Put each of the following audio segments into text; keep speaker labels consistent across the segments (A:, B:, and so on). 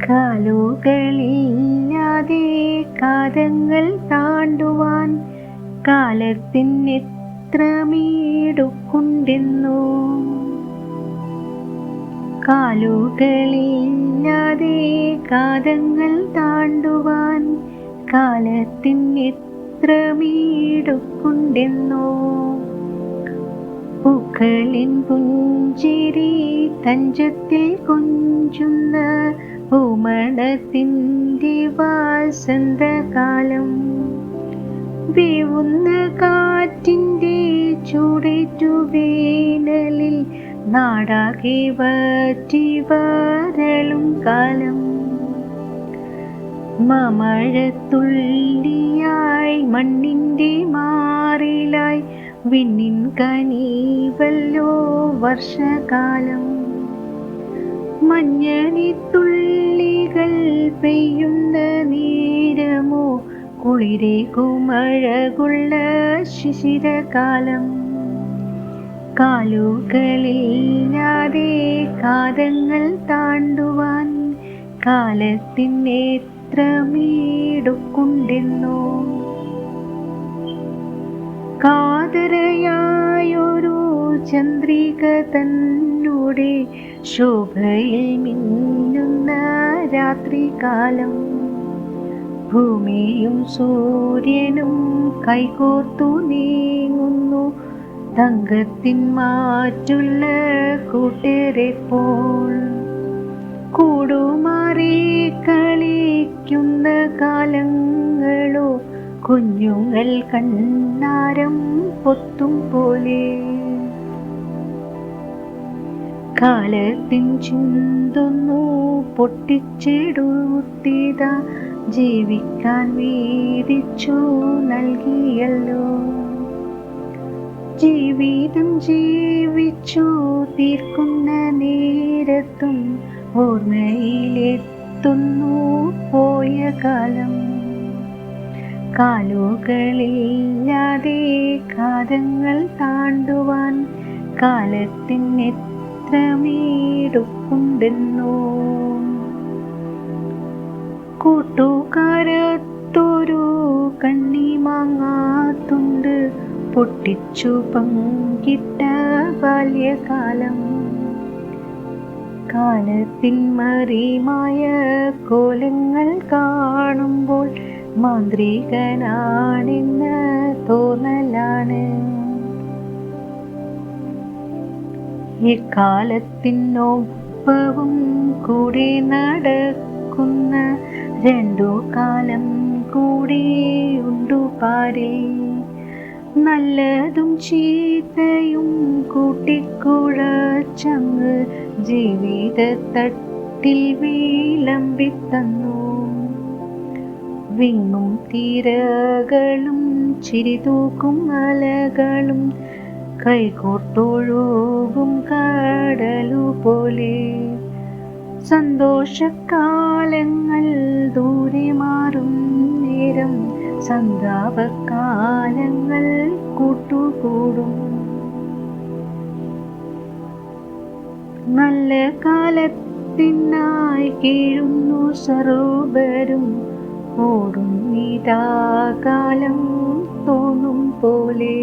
A: കാലുകളില്ലാതെ കാലങ്ങൾ താണ്ടുവാൻ കാലത്തിനെത്ര മീടുക്കുണ്ടെന്നോ. കാലുകളില്ലാതെ കാലങ്ങൾ താണ്ടുവാൻ കാലത്തിനെത്ര മീടുക്കുണ്ടെന്നോ. പൂക്കളിൻ പുഞ്ചിരി തഞ്ചത്തിൽ കൊഞ്ചുന്ന പൂമണത്തിൻ്റെ വസന്തകാലം. വേവുന്ന കാറ്റിൻ്റെ ചൂടേറ്റു വേനലിൽ നാടാകെ വറ്റി വരളും കാലം. മഴത്തുള്ളിയായി മണ്ണിൻ്റെ മാറിലായി വിണ്ണിൻ കനിവല്ലോ വർഷകാലം. മഞ്ഞണിത്തുള്ളികൾ പെയ്യുന്ന നേരമോ കുളിരേകുമഴകുള്ള ശിശിരകാലം. കാലുകളില്ലാതെ കാലങ്ങൾ താണ്ടുവാൻ കാലത്തിനെത്ര മീടുക്കുണ്ടെന്നോ. കാതരയായൊരു ചന്ദ്രിക തന്നോടെ ശോഭയിൽ മിന്നുന്ന രാത്രികാലം. ഭൂമിയും സൂര്യനും കൈകോർത്തു നീങ്ങുന്നു തങ്കത്തിൻ മാറ്റുള്ള കൂട്ടരെപ്പോൾ. കൂടുമാറി കളിക്കുന്ന കാലങ്ങളോ കുഞ്ഞുങ്ങൾ കണ്ണാരം പൊത്തും പോലെ. കാലത്തിൻ ചിന്തൊന്നു പൊട്ടിച്ചെടുത്തിതാ ജീവിക്കാൻ വീതിച്ചു നൽകിയല്ലോ. ജീവിതം ജീവിച്ചു തീർക്കുന്ന നേരത്തും ഓർമ്മയിലെത്തുന്നു പോയ കാലം. കാലുകളില്ലാതെ കാലങ്ങൾ താണ്ടുവാൻ കാലത്തിനെത്ര മീടുക്കുണ്ടെന്നോ. കൂട്ടുകാരത്തൊരു കണ്ണിമാങ്ങാത്തുണ്ട് പൊട്ടിച്ചു പങ്കിട്ട ബാല്യകാലം. കാലത്തിൻ മറിമായ കോലങ്ങൾ കാണുമ്പോൾ മാന്ത്രികനാണെന്ന തോന്നലാണ്. എക്കാലത്തിനൊപ്പവും കൂടെ നടക്കുന്ന രണ്ടു കാലം കൂടി ഉണ്ടു പാരിൽ. നല്ലതും ചീത്തയും കൂട്ടിക്കുഴച്ചങ്ങ് ജീവിതത്തട്ടിൽ വിളമ്പിത്തന്നു. വിങ്ങും തിരകളും ചിരിതൂക്കും അലകളും കൈകോർത്തൊഴുകും കടലുപോലെ. സന്തോഷക്കാലങ്ങൾ ദൂരെ മാറും നേരം സന്താപകാലങ്ങൾ കൂട്ടുകൂടും. നല്ല കാലത്തിനായി കീഴുന്നു സർവരും ഓടും ഇതാകാലം തോന്നും പോലെ.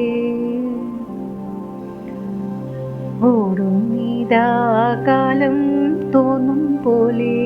A: ഓടും ഇതാകാലം തോന്നും പോലെ.